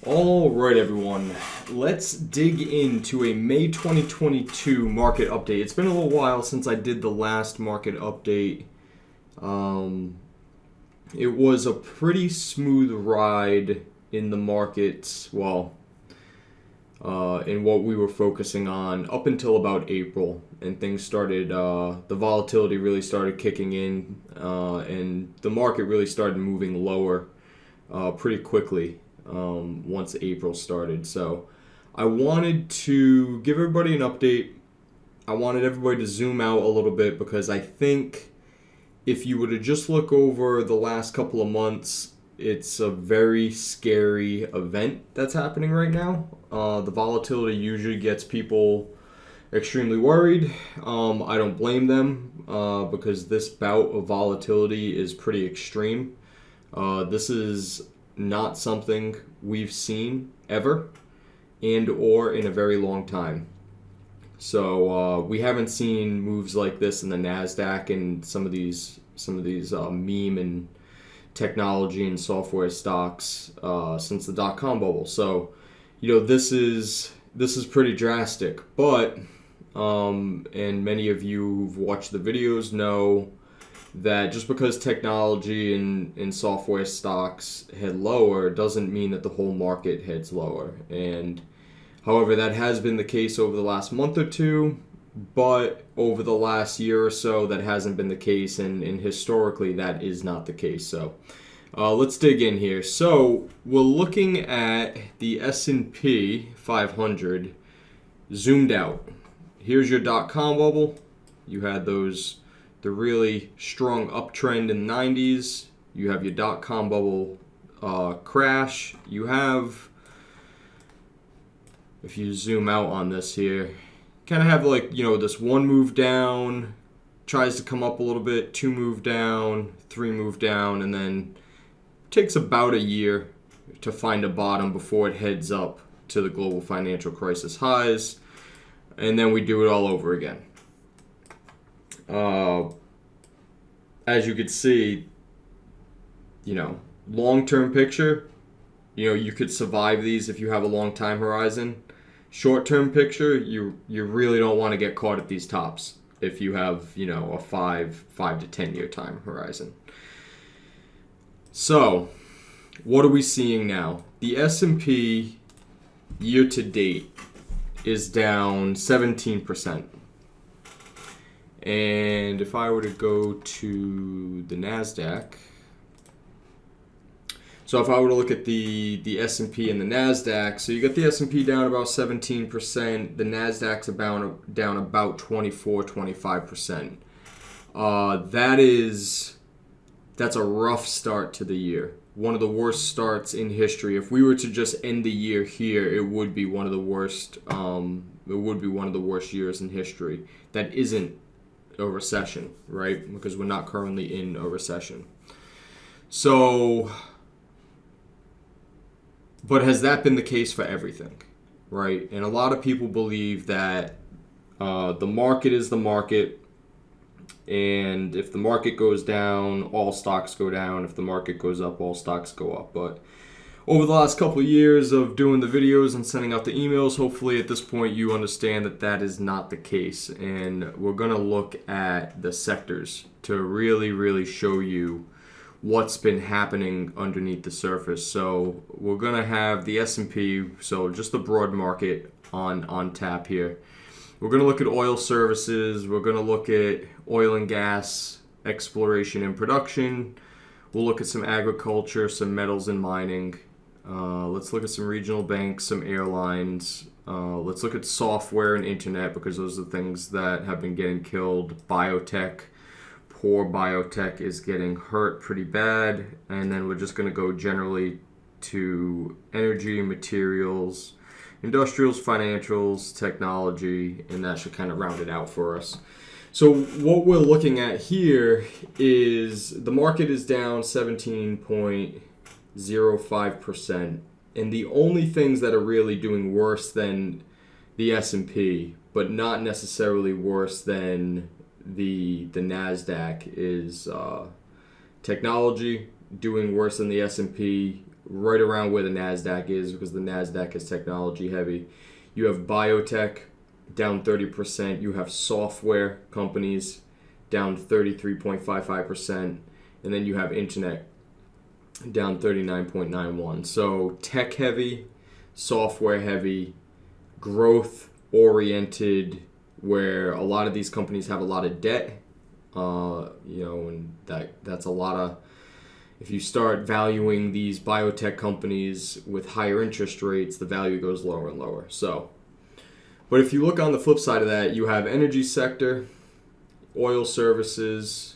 All right, everyone. Let's dig into a May 2022 market update. It's been a little while since I did the last market update. It was a pretty smooth ride in the markets, in what we were focusing on up until about April, and things started, the volatility really started kicking in, and the market really started moving lower pretty quickly once April started. So I wanted to give everybody an update. I wanted everybody to zoom out a little bit because I think if you were to just look over the last couple of months, it's a very scary event that's happening right now. The volatility usually gets people extremely worried. I don't blame them because this bout of volatility is pretty extreme. This is not something we've seen ever and or in a very long time. So we haven't seen moves like this in the Nasdaq and some of these meme and technology and software stocks since the dot-com bubble. So this is pretty drastic. But and many of you who've watched the videos know that just because technology and software stocks head lower doesn't mean that the whole market heads lower. And however, that has been the case over the last month or two, but over the last year or so, that hasn't been the case, and historically, that is not the case. So let's dig in here. So we're looking at the S&P 500 zoomed out. Here's your dot-com bubble. You had the really strong uptrend in the 90s. You have your dot-com bubble crash. You have, if you zoom out on this here, kind of have this one move down, tries to come up a little bit, two move down, three move down, and then takes about a year to find a bottom before it heads up to the global financial crisis highs, and then we do it all over again. As you could see, long-term picture, you could survive these if you have a long time horizon. Short-term picture, you really don't want to get caught at these tops if you have, a 5 to 10 year time horizon. So, what are we seeing now? The S&P year to date is down 17%. And if I were to go to the Nasdaq, so if I were to look at the S&P and the Nasdaq, so you got the S&P down about 17%, the Nasdaq's down about 25%. That's a rough start to the year. One of the worst starts in history. If we were to just end the year here, it would be one of the worst. It would be one of the worst years in history. That isn't a recession, right? Because we're not currently in a recession. So, but has that been the case for everything, right? And a lot of people believe that the market is the market, and if the market goes down, all stocks go down. If the market goes up, all stocks go up. But over the last couple of years of doing the videos and sending out the emails, hopefully at this point you understand that that is not the case. And we're going to look at the sectors to really, really show you what's been happening underneath the surface. So we're going to have the S&P, so just the broad market on tap here. We're going to look at oil services. We're going to look at oil and gas exploration and production. We'll look at some agriculture, some metals and mining. Let's look at some regional banks, some airlines. Let's look at software and internet because those are the things that have been getting killed. Biotech, poor biotech is getting hurt pretty bad. And then we're just going to go generally to energy, materials, industrials, financials, technology, and that should kind of round it out for us. So what we're looking at here is the market is down 17.05%, and the only things that are really doing worse than the S&P, but not necessarily worse than the Nasdaq, is technology doing worse than the S&P, right around where the Nasdaq is, because the Nasdaq is technology heavy. You have biotech down 30%. You have software companies down 33.55%. And then you have internet down 39.91. So tech heavy, software heavy, growth oriented, where a lot of these companies have a lot of debt. And that's a lot of, if you start valuing these biotech companies with higher interest rates, the value goes lower and lower. So, but if you look on the flip side of that, you have energy sector, oil services,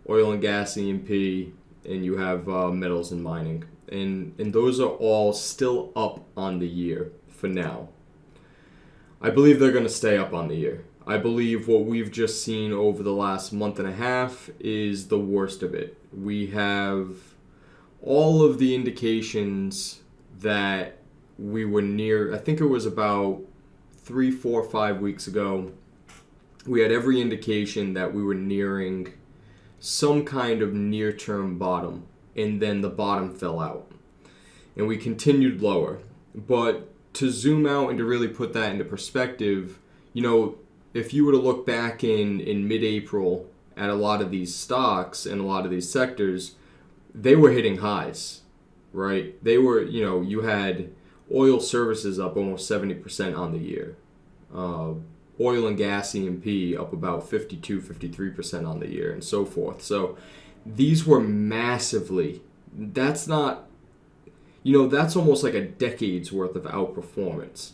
oil and gas, E&P, and you have metals and mining. And those are all still up on the year for now. I believe they're going to stay up on the year. I believe what we've just seen over the last month and a half is the worst of it. We have all of the indications that we were near, I think it was about 3, 4, 5 weeks ago, we had every indication that we were nearing some kind of near-term bottom, and then the bottom fell out. And we continued lower. But to zoom out and to really put that into perspective, if you were to look back in mid-April at a lot of these stocks and a lot of these sectors, they were hitting highs, right? They were, you had oil services up almost 70% on the year. Oil and gas E&P up about 52, 53% on the year, and so forth. So these were massively, that's almost like a decade's worth of outperformance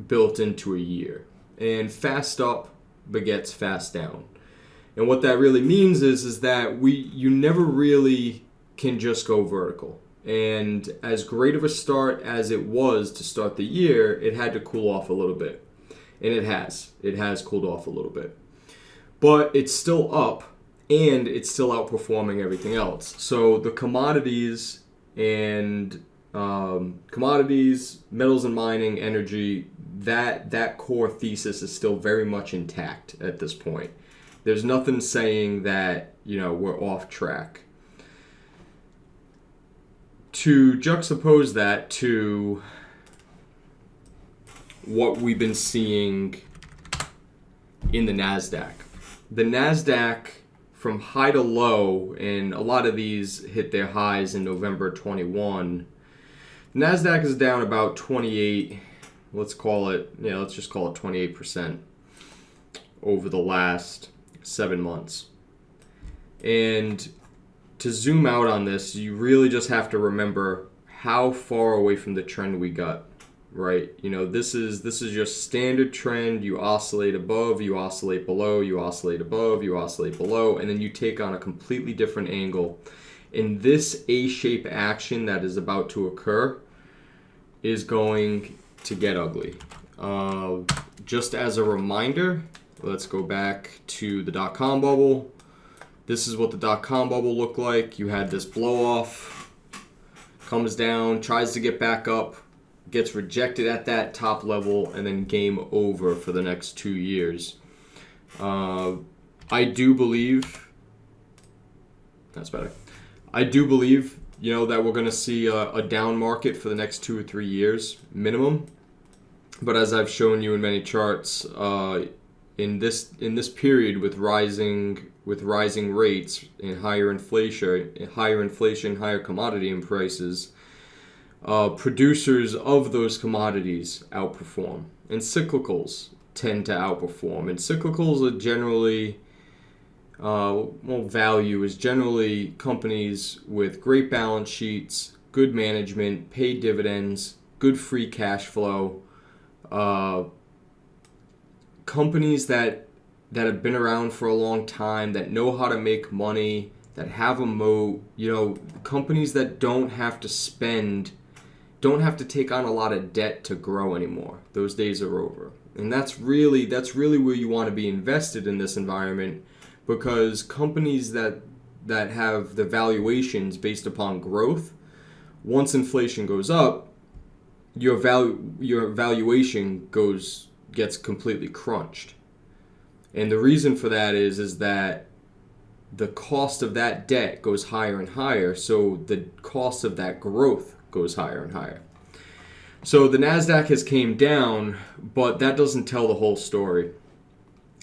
built into a year. And fast up begets fast down. And what that really means is that you never really can just go vertical. And as great of a start as it was to start the year, it had to cool off a little bit. And it has. It has cooled off a little bit. But it's still up, and it's still outperforming everything else. So the commodities, metals and mining, energy, that core thesis is still very much intact at this point. There's nothing saying that, we're off track. To juxtapose that to what we've been seeing in the Nasdaq. The Nasdaq, from high to low, and a lot of these hit their highs in November 21, the Nasdaq is down about 28, let's just call it 28% over the last 7 months. And to zoom out on this, you really just have to remember how far away from the trend we got. Right, this is your standard trend. You oscillate above, you oscillate below, you oscillate above, you oscillate below, and then you take on a completely different angle. And this A-shape action that is about to occur is going to get ugly. Just as a reminder, let's go back to the dot-com bubble. This is what the dot-com bubble looked like. You had this blow-off, comes down, tries to get back up, gets rejected at that top level, and then game over for the next 2 years. I do believe, that's better. I do believe, that we're going to see a down market for the next 2 or 3 years minimum. But as I've shown you in many charts, in this period with rising rates and higher inflation, higher commodity prices, producers of those commodities outperform, and cyclicals tend to outperform. And cyclicals are generally, value is generally companies with great balance sheets, good management, paid dividends, good free cash flow, companies that have been around for a long time, that know how to make money, that have a moat, companies that don't have to take on a lot of debt to grow anymore. Those days are over. And that's really where you want to be invested in this environment, because companies that have the valuations based upon growth, once inflation goes up, your valuation gets completely crunched. And the reason for that is that the cost of that debt goes higher and higher, so the cost of that growth goes higher and higher. So the Nasdaq has came down, but that doesn't tell the whole story.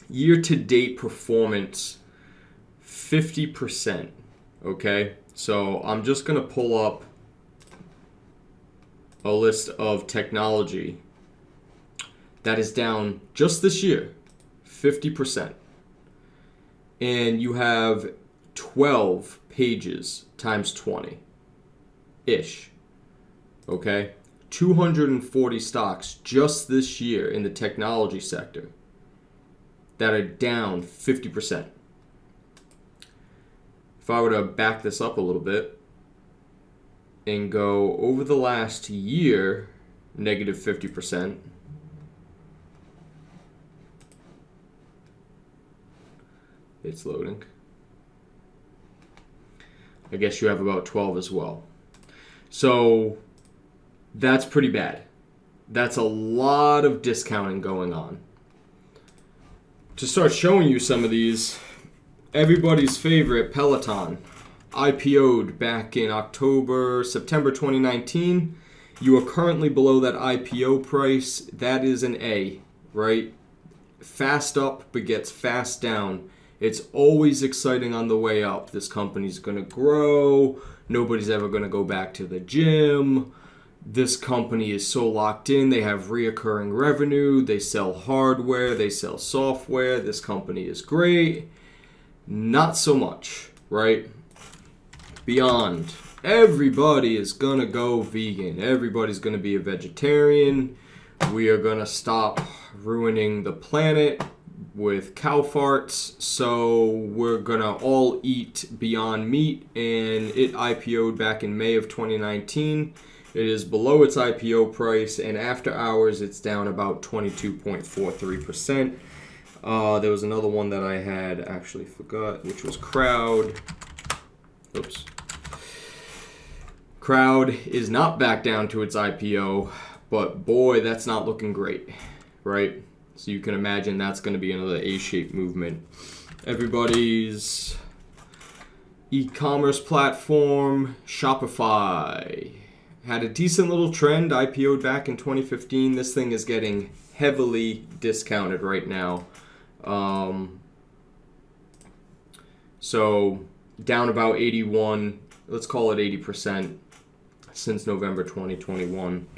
Year-to-date performance, 50%. Okay, so I'm just going to pull up a list of technology that is down just this year, 50%. And you have 12 pages times 20-ish. Okay, 240 stocks just this year in the technology sector that are down 50%. If I were to back this up a little bit and go over the last year, negative 50%, it's loading. I guess you have about 12 as well. So that's pretty bad. That's a lot of discounting going on. To start showing you some of these, everybody's favorite Peloton IPO'd back in September 2019. You are currently below that IPO price. That is an A, right? Fast up begets fast down. It's always exciting on the way up. This company's going to grow. Nobody's ever going to go back to the gym. This company is so locked in. They have reoccurring revenue. They sell hardware. They sell software. This company is great. Not so much, right? Beyond. Everybody is going to go vegan. Everybody's going to be a vegetarian. We are going to stop ruining the planet with cow farts. So we're going to all eat Beyond Meat. And it IPO'd back in May of 2019. It is below its IPO price, and after hours, it's down about 22.43%. There was another one that I had actually forgot, which was Crowd. Oops. Crowd is not back down to its IPO, but boy, that's not looking great, right? So you can imagine that's going to be another A-shaped movement. Everybody's e-commerce platform, Shopify, had a decent little trend, IPO'd back in 2015. This thing is getting heavily discounted right now. So down about 81, let's call it 80% since November 2021.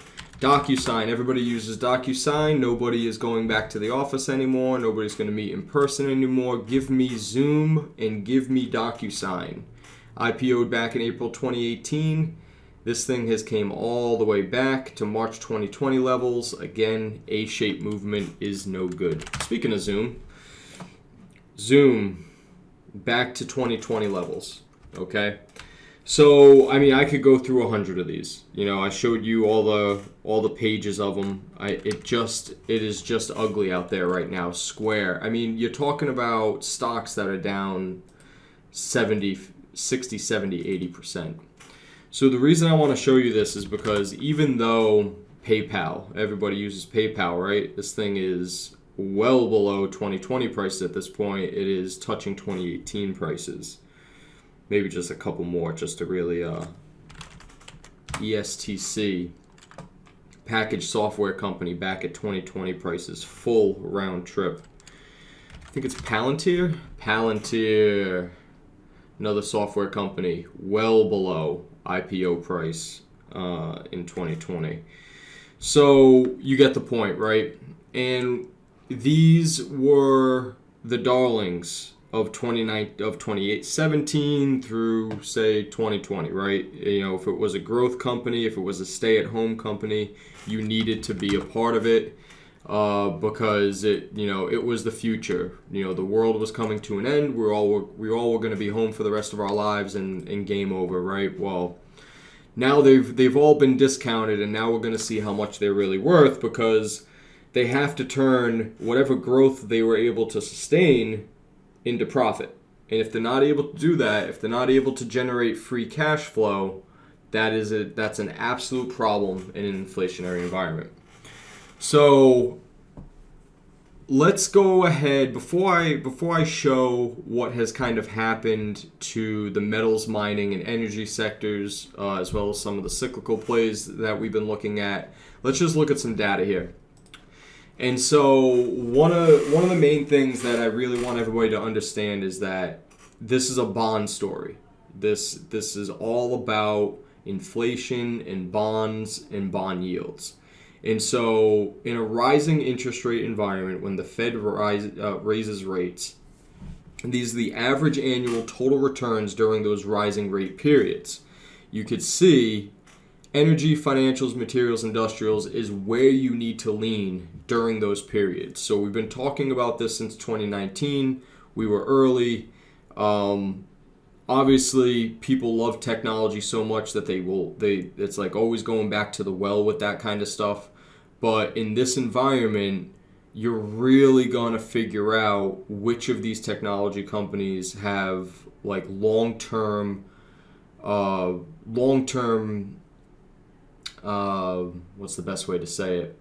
DocuSign, everybody uses DocuSign. Nobody is going back to the office anymore. Nobody's going to meet in person anymore. Give me Zoom and give me DocuSign. IPO'd back in April 2018. This thing has came all the way back to March 2020 levels. Again, A-shaped movement is no good. Speaking of Zoom back to 2020 levels, okay? So, I mean, I could go through 100 of these. You know, I showed you all the pages of them. It is just ugly out there right now. Square. I mean, you're talking about stocks that are down 60, 70, 80%. So the reason I want to show you this is because even though PayPal, everybody uses PayPal, right? This thing is well below 2020 prices at this point. It is touching 2018 prices. Maybe just a couple more just to really ESTC, packaged software company, back at 2020 prices, full round trip. I think it's Palantir. Another software company, well below IPO price in 2020. So you get the point, right? And these were the darlings of 2017 through, say, 2020, right? You know, if it was a growth company, if it was a stay-at-home company, you needed to be a part of it because it was the future. You know, the world was coming to an end. We all were going to be home for the rest of our lives and game over, right? Well, now they've all been discounted, and now we're going to see how much they're really worth because they have to turn whatever growth they were able to sustain into profit. And if they're not able to do that, if they're not able to generate free cash flow, that's an absolute problem in an inflationary environment. So let's go ahead before I show what has kind of happened to the metals, mining, and energy sectors, as well as some of the cyclical plays that we've been looking at. Let's just look at some data here. And so one of the main things that I really want everybody to understand is that this is a bond story. This is all about inflation and bonds and bond yields. And so in a rising interest rate environment, when the Fed raises rates, these are the average annual total returns during those rising rate periods. You could see energy, financials, materials, industrials is where you need to lean during those periods. So we've been talking about this since 2019. We were early. Obviously, people love technology so much that it's like always going back to the well with that kind of stuff. But in this environment, you're really going to figure out which of these technology companies have like long-term, what's the best way to say it?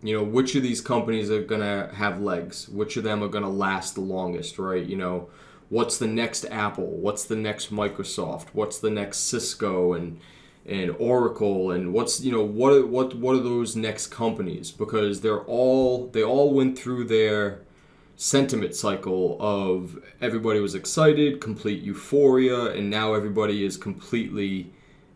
You know, which of these companies are going to have legs? Which of them are going to last the longest, right? You know, what's the next Apple? What's the next Microsoft? What's the next Cisco and Oracle? And what's, you know, what are those next companies? Because they all went through their sentiment cycle of everybody was excited, complete euphoria, and now everybody is completely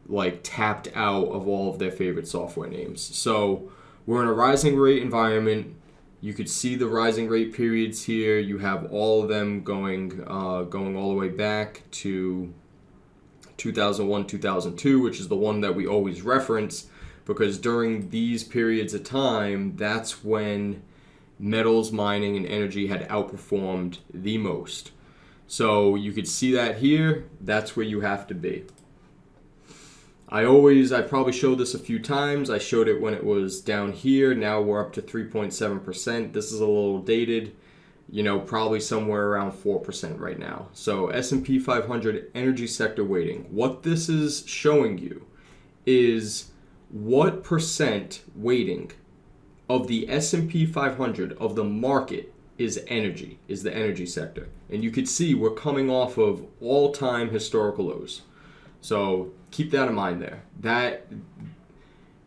like tapped out of all of their favorite software names. So we're in a rising rate environment. You could see the rising rate periods here. You have all of them going all the way back to 2001, 2002, which is the one that we always reference, because during these periods of time, that's when metals, mining, and energy had outperformed the most. So you could see that here. That's where you have to be. I probably showed this a few times. I showed it when it was down here. Now we're up to 3.7%. This is a little dated, you know, probably somewhere around 4% right now. So S&P 500 energy sector weighting. What this is showing you is what percent weighting of the S&P 500 of the market is the energy sector. And you could see we're coming off of all-time historical lows. So keep that in mind there. That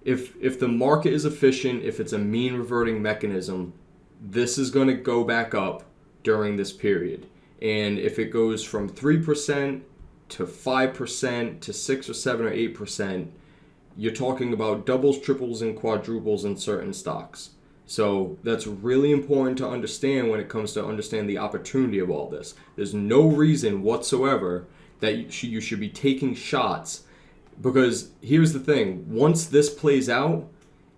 if the market is efficient, if it's a mean reverting mechanism, this is going to go back up during this period. And if it goes from 3% to 5% to 6 or 7 or 8%, you're talking about doubles, triples, and quadruples in certain stocks. So that's really important to understand when it comes to understand the opportunity of all this. There's no reason whatsoever that you should be taking shots, because here's the thing. Once this plays out,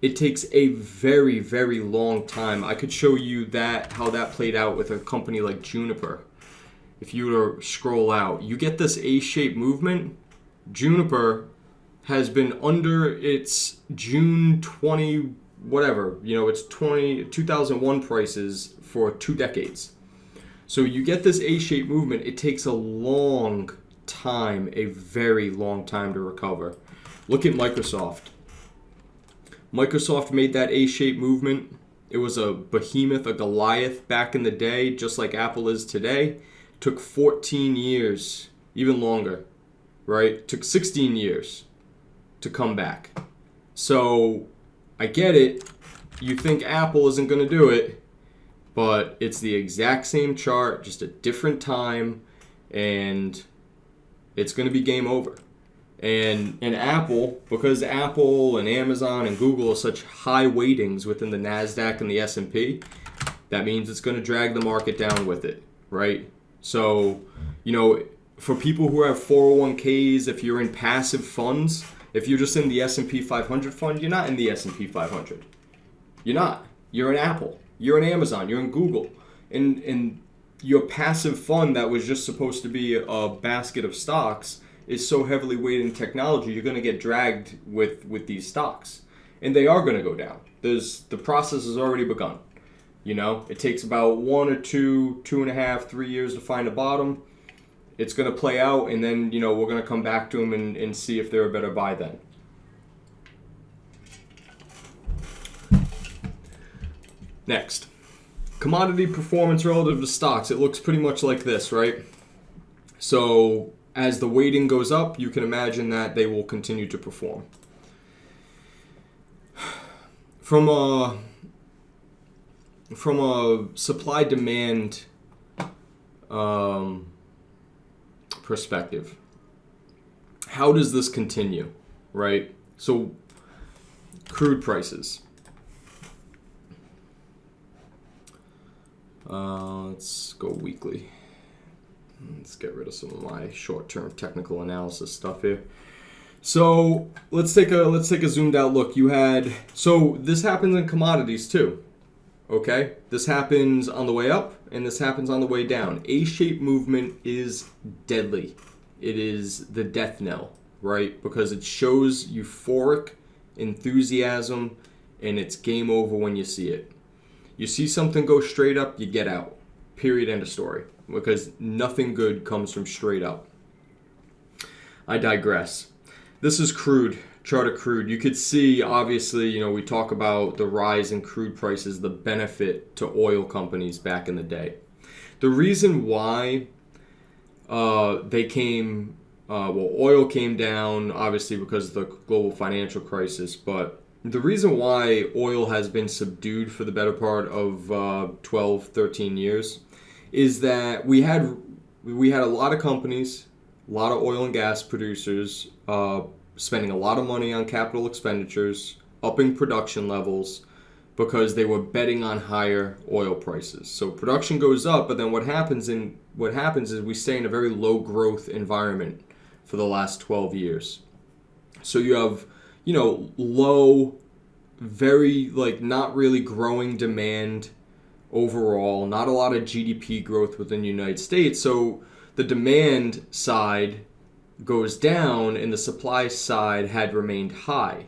it takes a very, very long time. I could show you how that played out with a company like Juniper. If you were to scroll out, you get this A-shaped movement. Juniper has been under its June 20, whatever, you know, it's 2001 prices for 2 decades. So you get this A-shaped movement. It takes a long time, a very long time to recover. Look at Microsoft. Microsoft made that A-shaped movement. It was a behemoth, a Goliath back in the day, just like Apple is today. Took 14 years, even longer, right? Took 16 years to come back. So I get it. You think Apple isn't going to do it, but it's the exact same chart, just a different time, and it's going to be game over. And Apple, because Apple and Amazon and Google are such high weightings within the Nasdaq and the S&P, that means it's going to drag the market down with it, right? So, you know, for people who have 401ks, if you're in passive funds, if you're just in the S&P 500 fund, you're not in the S&P 500. You're not. You're in Apple. You're in Amazon. You're in Google. And your passive fund that was just supposed to be a basket of stocks is so heavily weighted in technology, you're going to get dragged with these stocks. And they are going to go down. The process has already begun. You know, it takes about 1 or 2, 2.5, 3 years to find a bottom. It's going to play out, and then, you know, we're going to come back to them and see if they're a better buy then. Next. Commodity performance relative to stocks, it looks pretty much like this, right? So as the weighting goes up, you can imagine that they will continue to perform. From a supply-demand perspective, how does this continue, right? So crude prices. Let's go weekly. Let's get rid of some of my short-term technical analysis stuff here. So let's take a zoomed out look. So this happens in commodities too. Okay, this happens on the way up and this happens on the way down. A-shaped movement is deadly. It is the death knell, right? Because it shows euphoric enthusiasm and it's game over when you see it. You see something go straight up, you get out. Period, end of story. Because nothing good comes from straight up. I digress. This is crude, chart of crude. You could see, obviously, we talk about the rise in crude prices, the benefit to oil companies back in the day. The reason why oil came down, obviously because of the global financial crisis, but the reason why oil has been subdued for the better part of 12, 13 years is that we had a lot of companies, a lot of oil and gas producers spending a lot of money on capital expenditures, upping production levels because they were betting on higher oil prices. So production goes up, but then what happens is we stay in a very low growth environment for the last 12 years. So you have low, very not really growing demand overall, not a lot of GDP growth within the United States. So the demand side goes down and the supply side had remained high.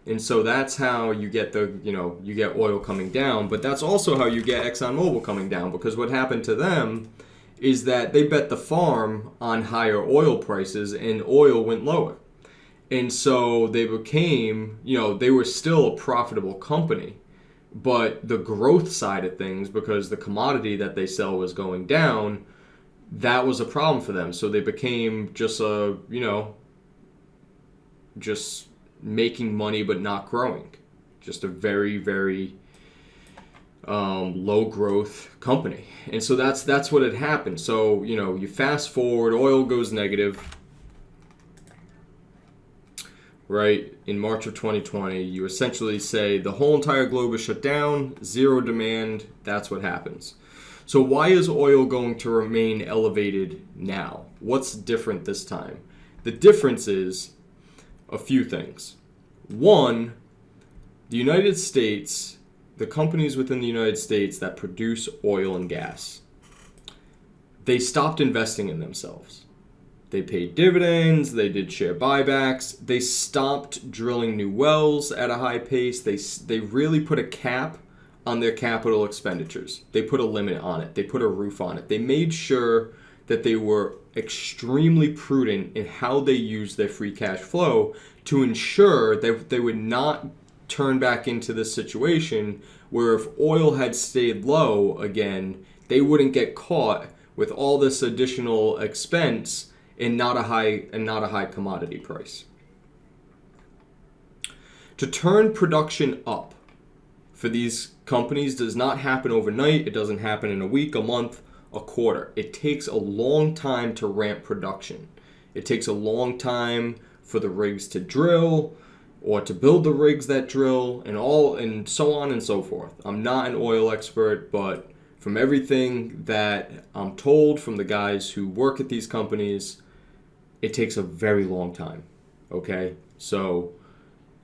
And so that's how you get you get oil coming down, but that's also how you get ExxonMobil coming down, because what happened to them is that they bet the farm on higher oil prices and oil went lower. And so they became, they were still a profitable company, but the growth side of things, because the commodity that they sell was going down, that was a problem for them. So they became just just making money but not growing. Just a very, very low growth company. And so that's what had happened. So, you fast forward, oil goes negative. Right, in March of 2020, you essentially say the whole entire globe is shut down, zero demand, that's what happens. So why is oil going to remain elevated now? What's different this time? The difference is a few things. One, the United States, the companies within the United States that produce oil and gas, they stopped investing in themselves. They paid dividends, they did share buybacks, they stopped drilling new wells at a high pace, they really put a cap on their capital expenditures. They put a limit on it, they put a roof on it. They made sure that they were extremely prudent in how they used their free cash flow to ensure that they would not turn back into this situation where if oil had stayed low again, they wouldn't get caught with all this additional expense and not a high commodity price. To turn production up for these companies does not happen overnight. It doesn't happen in a week, a month, a quarter. It takes a long time to ramp production. It takes a long time for the rigs to drill or to build the rigs that drill and so on and so forth. I'm not an oil expert, but from everything that I'm told from the guys who work at these companies, it takes a very long time, okay? So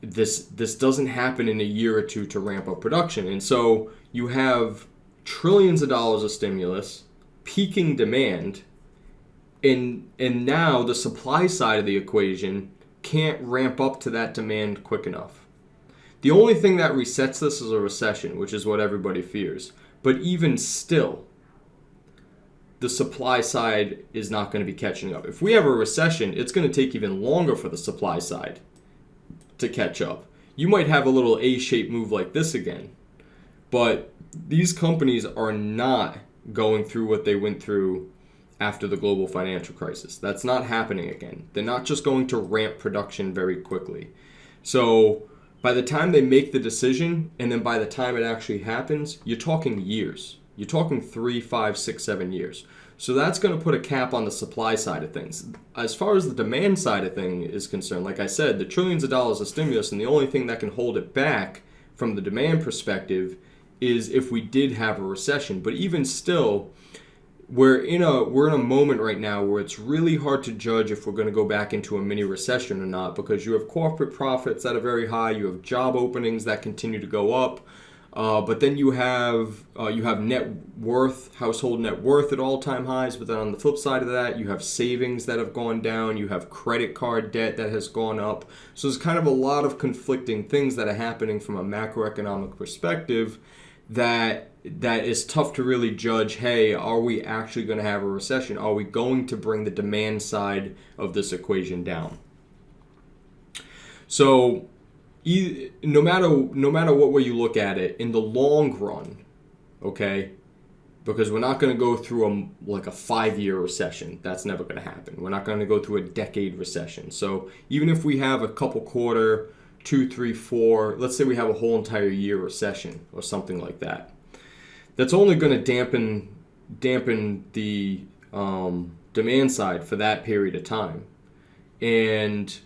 this doesn't happen in a year or two to ramp up production. And so you have trillions of dollars of stimulus, peaking demand, and now the supply side of the equation can't ramp up to that demand quick enough. The only thing that resets this is a recession, which is what everybody fears. But even still, the supply side is not going to be catching up. If we have a recession, it's going to take even longer for the supply side to catch up. You might have a little A-shaped move like this again, But these companies are not going through what they went through after the global financial crisis. That's not happening again. They're not just going to ramp production very quickly. So by the time they make the decision, and then by the time it actually happens, you're talking years. You're talking 3, 5, 6, 7 years. So that's going to put a cap on the supply side of things. As far as the demand side of things is concerned, like I said, the trillions of dollars of stimulus, and the only thing that can hold it back from the demand perspective is if we did have a recession. But even still, we're in a moment right now where it's really hard to judge if we're going to go back into a mini recession or not, because you have corporate profits that are very high, you have job openings that continue to go up, but then you have net worth, household net worth at all-time highs. But then on the flip side of that, you have savings that have gone down, you have credit card debt that has gone up. So there's kind of a lot of conflicting things that are happening from a macroeconomic perspective that is tough to really judge. Hey, are we actually going to have a recession? Are we going to bring the demand side of this equation down? So no matter what way you look at it, in the long run, okay, because we're not going to go through a 5-year recession. That's never going to happen. We're not going to go through a decade recession. So even if we have a couple quarter, 2, 3, 4, let's say we have a whole entire year recession or something like that, that's only going to dampen the demand side for that period of time. And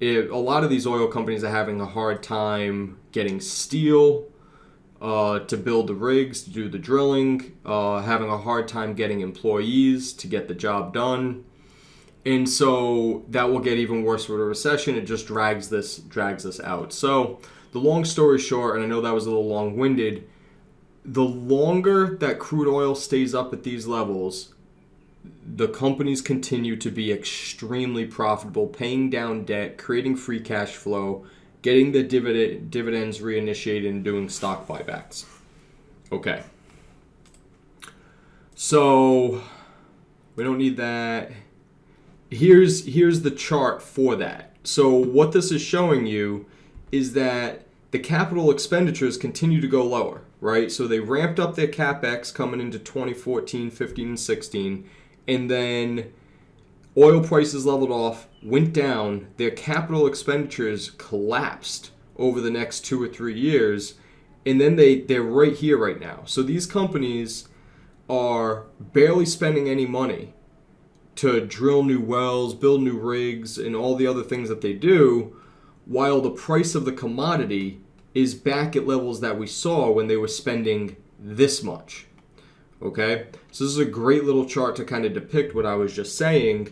a lot of these oil companies are having a hard time getting steel to build the rigs, to do the drilling, having a hard time getting employees to get the job done. And so that will get even worse with a recession. It just drags this out. So the long story short, and I know that was a little long-winded, the longer that crude oil stays up at these levels, the companies continue to be extremely profitable, paying down debt, creating free cash flow, getting the dividends reinitiated, and doing stock buybacks. Okay. So we don't need that. Here's the chart for that. So what this is showing you is that the capital expenditures continue to go lower, right? So they ramped up their Capex coming into 2014, 15, and 16, and then oil prices leveled off, went down, their capital expenditures collapsed over the next 2 or 3 years, and then they're right here right now. So these companies are barely spending any money to drill new wells, build new rigs, and all the other things that they do, while the price of the commodity is back at levels that we saw when they were spending this much. Okay? So this is a great little chart to kind of depict what I was just saying.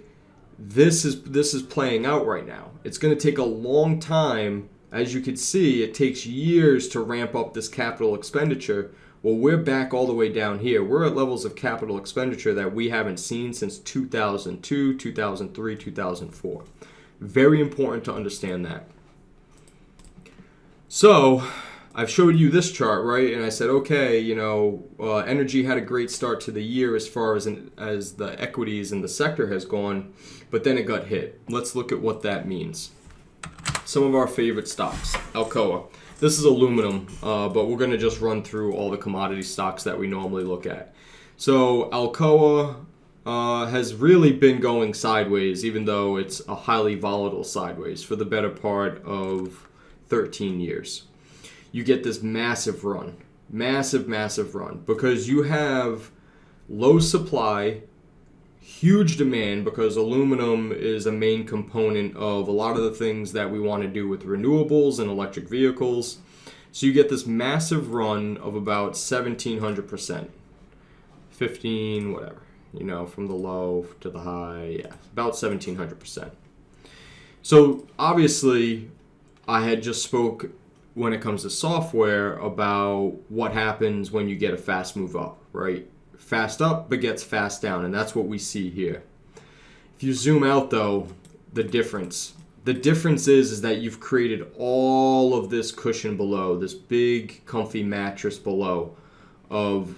This is playing out right now. It's going to take a long time. As you can see, it takes years to ramp up this capital expenditure. Well, we're back all the way down here. We're at levels of capital expenditure that we haven't seen since 2002, 2003, 2004. Very important to understand that. So I've showed you this chart, right? And I said, okay, energy had a great start to the year as far as the equities in the sector has gone, but then it got hit. Let's look at what that means. Some of our favorite stocks. Alcoa. This is aluminum, but we're going to just run through all the commodity stocks that we normally look at. So Alcoa has really been going sideways, even though it's a highly volatile sideways, for the better part of 13 years. You get this massive run, massive run, because you have low supply, huge demand, because aluminum is a main component of a lot of the things that we want to do with renewables and electric vehicles. So you get this massive run of about 1,700%, 15, whatever, from the low to the high, yeah, about 1,700%. So obviously, I had just spoke when it comes to software about what happens when you get a fast move up, right? Fast up begets fast down, and that's what we see here. If you zoom out, though, the difference is that you've created all of this cushion below, this big comfy mattress below of,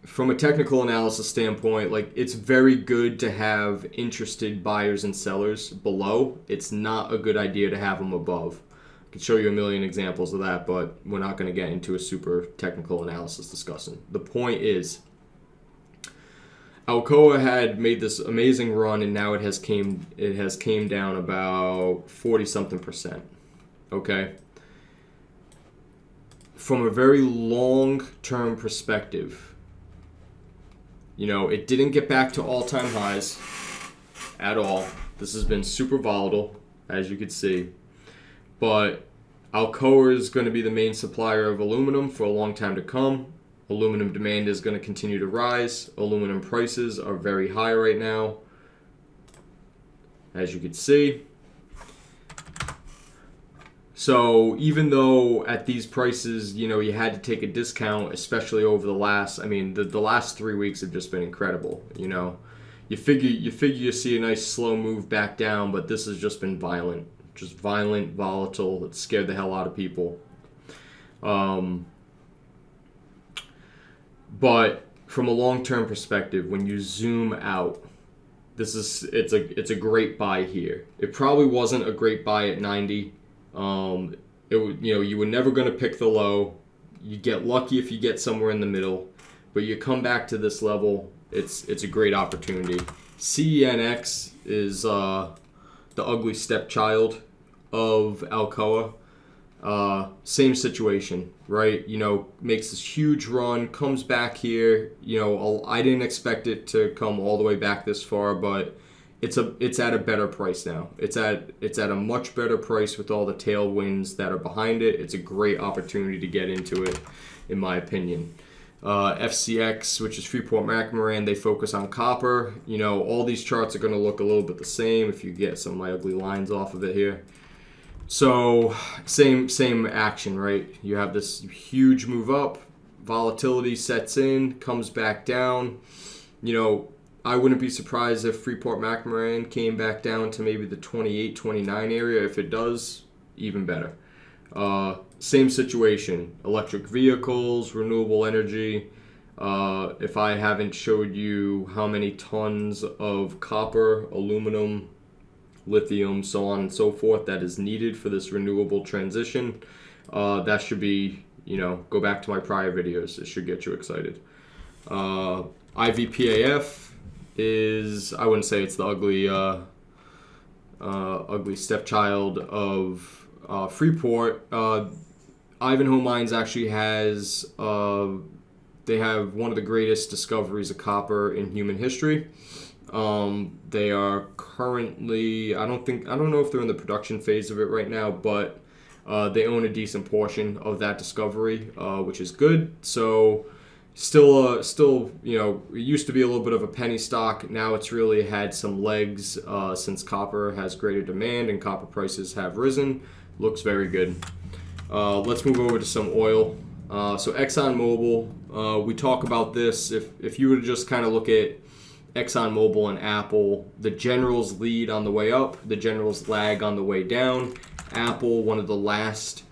from a technical analysis standpoint, like, it's very good to have interested buyers and sellers below. It's not a good idea to have them above. I could show you a million examples of that, but we're not going to get into a super technical analysis discussion. The point is, Alcoa had made this amazing run, and now it has came down about 40-something%. Okay? From a very long-term perspective, it didn't get back to all-time highs at all. This has been super volatile, as you could see. But Alcoa is going to be the main supplier of aluminum for a long time to come. Aluminum demand is going to continue to rise. Aluminum prices are very high right now, as you can see. So even though at these prices, you had to take a discount, especially over the last, the last 3 weeks have just been incredible. You figure you see a nice slow move back down, but this has just been violent, volatile. It scared the hell out of people. But from a long-term perspective, when you zoom out, it's a great buy here. It probably wasn't a great buy at 90. You were never going to pick the low. You get lucky if you get somewhere in the middle, but you come back to this level. It's a great opportunity. CENX is the ugly stepchild of Alcoa. Same situation, right? Makes this huge run, comes back here. I didn't expect it to come all the way back this far, but it's at a better price now. It's at a much better price with all the tailwinds that are behind it. It's a great opportunity to get into it, in my opinion. FCX, which is Freeport-McMoRan, they focus on copper. All these charts are going to look a little bit the same if you get some of my ugly lines off of it here. So same action, right? You have this huge move up, volatility sets in, comes back down. I wouldn't be surprised if Freeport-McMoRan came back down to maybe the 28, 29 area. If it does, even better. Same situation, electric vehicles, renewable energy. If I haven't showed you how many tons of copper, aluminum, lithium, so on and so forth that is needed for this renewable transition, that should be, go back to my prior videos. It should get you excited. IVPAF is, I wouldn't say it's the ugly stepchild of Freeport. Ivanhoe Mines actually has, they have one of the greatest discoveries of copper in human history. They are currently, I don't know if they're in the production phase of it right now, but they own a decent portion of that discovery, which is good. So still, it used to be a little bit of a penny stock. Now it's really had some legs since copper has greater demand and copper prices have risen. Looks very good. Let's move over to some oil. So ExxonMobil, we talk about this. If you were to just kind of look at ExxonMobil and Apple, the generals lead on the way up, the generals lag on the way down. Apple, one of the last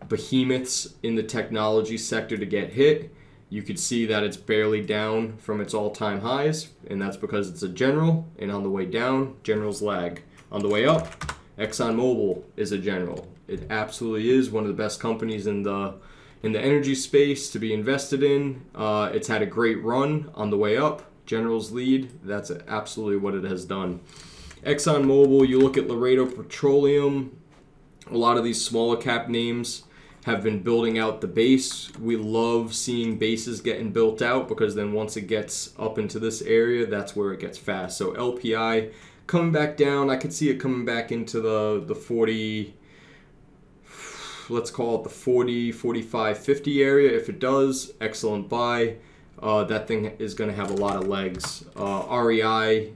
behemoths in the technology sector to get hit. You could see that it's barely down from its all-time highs, and that's because it's a general, and on the way down, generals lag. On the way up, ExxonMobil is a general. It absolutely is one of the best companies in the energy space to be invested in. It's had a great run on the way up. Generals lead. That's absolutely what it has done. ExxonMobil, you look at Laredo Petroleum, a lot of these smaller cap names have been building out the base. We love seeing bases getting built out because then once it gets up into this area, that's where it gets fast. So LPI coming back down. I could see it coming back into the 40, let's call it the 40, 45, 50 area. If it does, excellent buy. That thing is going to have a lot of legs. REI,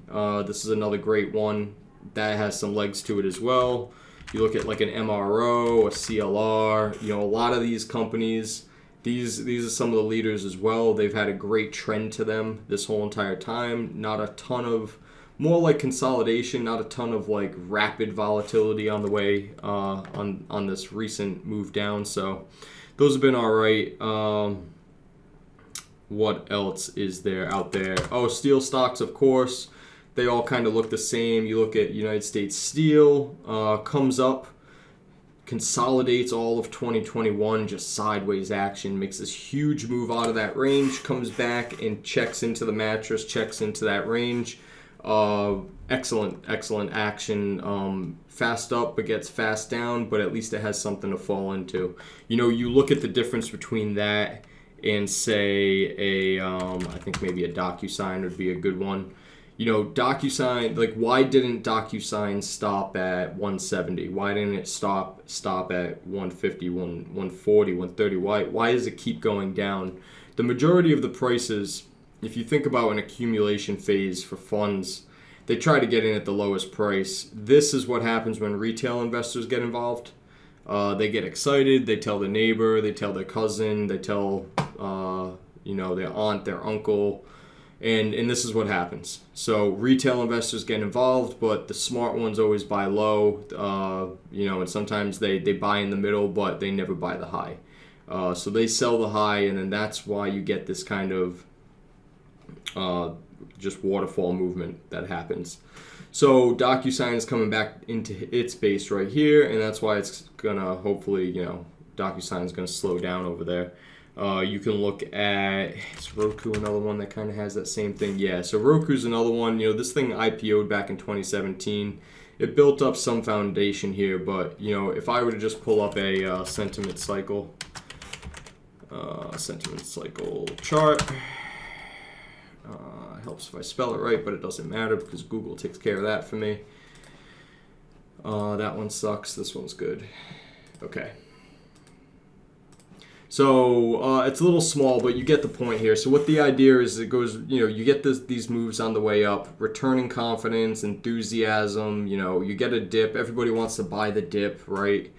this is another great one. That has some legs to it as well. You look at like an MRO, a CLR, a lot of these companies, these are some of the leaders as well. They've had a great trend to them this whole entire time. Not a ton of, more like consolidation, not a ton of like rapid volatility on the way on this recent move down. So those have been all right. What else is there out there? Oh, steel stocks, of course. They all kind of look the same. You look at United States Steel, comes up, consolidates all of 2021, just sideways action, makes this huge move out of that range, comes back and checks into the mattress, checks into that range. Excellent action. Fast up, but gets fast down, but at least it has something to fall into. You look at the difference between that and say I think maybe a DocuSign would be a good one. DocuSign, like, why didn't DocuSign stop at 170? Why didn't it stop at 150, 140, 130? Why does it keep going down? The majority of the prices, if you think about an accumulation phase for funds, they try to get in at the lowest price. This is what happens when retail investors get involved. They get excited, they tell their neighbor, they tell their cousin, they tell their aunt, their uncle, and this is what happens. So retail investors get involved, but the smart ones always buy low, and sometimes they buy in the middle, but they never buy the high. So they sell the high, and then that's why you get this kind of just waterfall movement that happens. So DocuSign is coming back into its base right here, and that's why it's gonna hopefully, DocuSign is gonna slow down over there. You can look at, is Roku another one that kind of has that same thing? Yeah, so Roku's another one. This thing IPO'd back in 2017. It built up some foundation here, but if I were to just pull up a sentiment cycle chart. Helps if I spell it right, but it doesn't matter because Google takes care of that for me. That one sucks. This one's good. Okay. So it's a little small, but you get the point here. So what the idea is, it goes, you get these moves on the way up, returning confidence, enthusiasm. You get a dip. Everybody wants to buy the dip, right?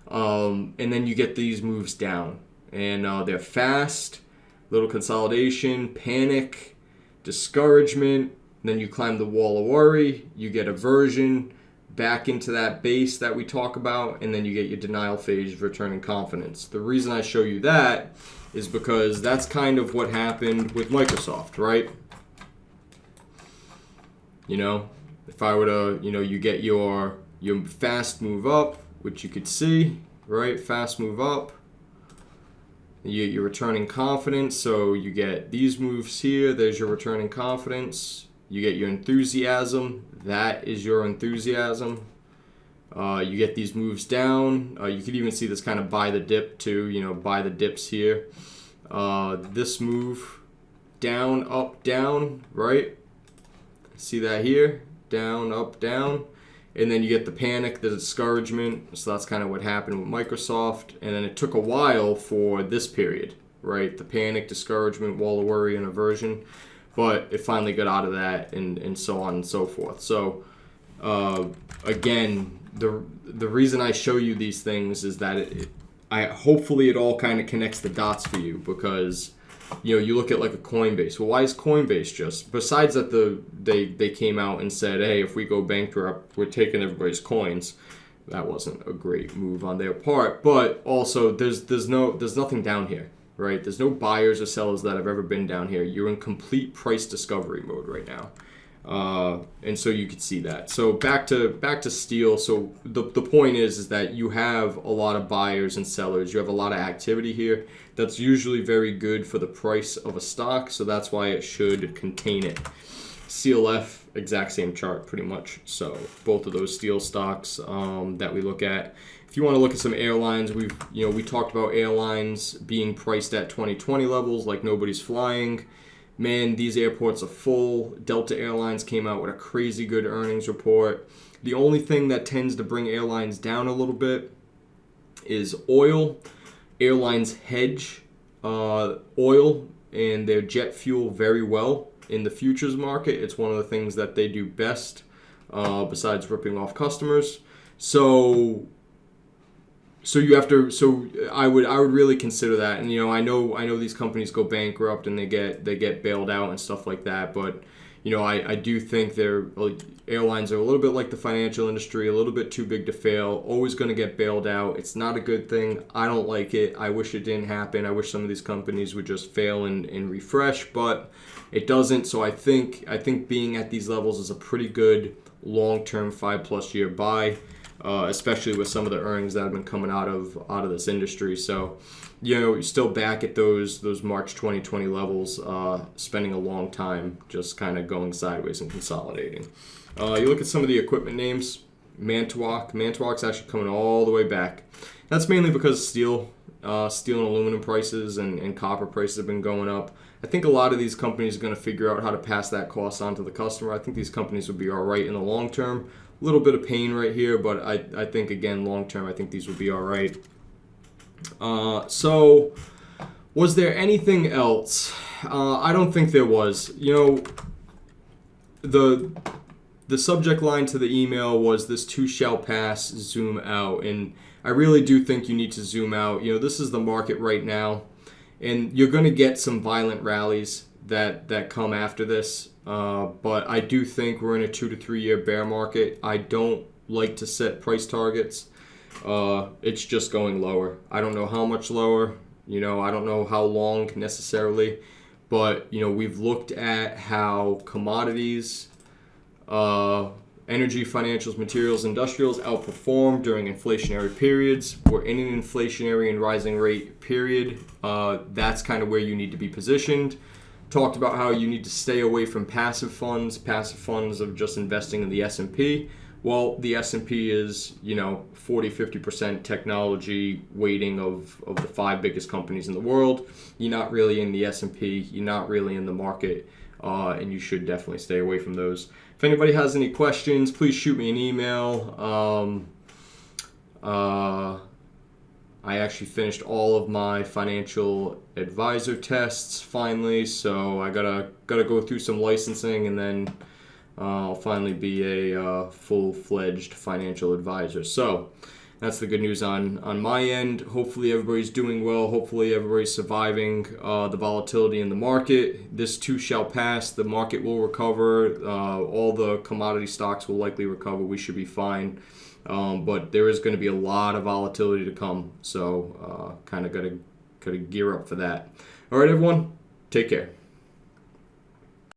And then you get these moves down, and they're fast. Little consolidation, panic, discouragement, then you climb the wall of worry, you get aversion, back into that base that we talk about, and then you get your denial phase, returning confidence. The reason I show you that is because that's kind of what happened with Microsoft, right? If I were to, you get your fast move up, which you could see, right? Fast move up. You're returning confidence, so you get these moves here. There's your returning confidence. You get your enthusiasm. That is your enthusiasm. You get these moves down. You could even see this kind of buy the dip too, buy the dips here. This move, down, up, down, right? See that here? Down, up, down. And then you get the panic, the discouragement. So that's kind of what happened with Microsoft. And then it took a while for this period, right? The panic, discouragement, wall of worry, and aversion. But it finally got out of that, and so on and so forth. So again, the reason I show you these things is that hopefully it all kind of connects the dots for you, because you look at like a Coinbase. Well, why is Coinbase just, besides that they came out and said, hey, if we go bankrupt, we're taking everybody's coins. That wasn't a great move on their part, but also there's nothing down here, right? There's no buyers or sellers that have ever been down here. You're in complete price discovery mode right now. And so you could see that. So back to steel. So the point is that you have a lot of buyers and sellers. You have a lot of activity here. That's usually very good for the price of a stock. So that's why it should contain it. CLF, exact same chart pretty much. So both of those steel stocks that we look at. If you want to look at some airlines, we talked about airlines being priced at 2020 levels like nobody's flying. Man, these airports are full. Delta Airlines came out with a crazy good earnings report. The only thing that tends to bring airlines down a little bit is oil. Airlines hedge oil and their jet fuel very well in the futures market. It's one of the things that they do best, besides ripping off customers. So you have to. So I would really consider that. And I know these companies go bankrupt and they get bailed out and stuff like that. But I do think airlines are a little bit like the financial industry, a little bit too big to fail. Always going to get bailed out. It's not a good thing. I don't like it. I wish it didn't happen. I wish some of these companies would just fail and refresh, but it doesn't. So I think being at these levels is a pretty good long-term 5+ year buy. especially with some of the earnings that have been coming out of this industry. So, you're still back at those March 2020 levels, spending a long time just kind of going sideways and consolidating. You look at some of the equipment names. Manitowoc's actually coming all the way back. That's mainly because steel and aluminum prices and copper prices have been going up. I think a lot of these companies are going to figure out how to pass that cost on to the customer. I think these companies will be all right in the long term. A little bit of pain right here, but I think, again, long term, I think these will be all right. So, was there anything else? I don't think there was. The subject line to the email was "This too shall pass, zoom out." And I really do think you need to zoom out. This is the market right now, and you're going to get some violent rallies that come after this. But I do think we're in a 2 to 3 year bear market. I don't like to set price targets. It's just going lower. I don't know how much lower. I don't know how long necessarily. But, we've looked at how commodities, energy, financials, materials, industrials outperform during inflationary periods. We're in an inflationary and rising rate period. That's kind of where you need to be positioned. Talked about how you need to stay away from passive funds of just investing in the S&P. Well, the S&P is, 40-50% technology weighting of the 5 biggest companies in the world. You're not really in the S&P. You're not really in the market. And you should definitely stay away from those. If anybody has any questions, please shoot me an email. I actually finished all of my financial advisor tests finally, so I gotta go through some licensing, and then I'll finally be a full-fledged financial advisor. So that's the good news on my end. Hopefully everybody's doing well. Hopefully everybody's surviving the volatility in the market. This too shall pass. The market will recover. All the commodity stocks will likely recover. We should be fine. But there is going to be a lot of volatility to come. So kind of got to gear up for that. All right, everyone. Take care.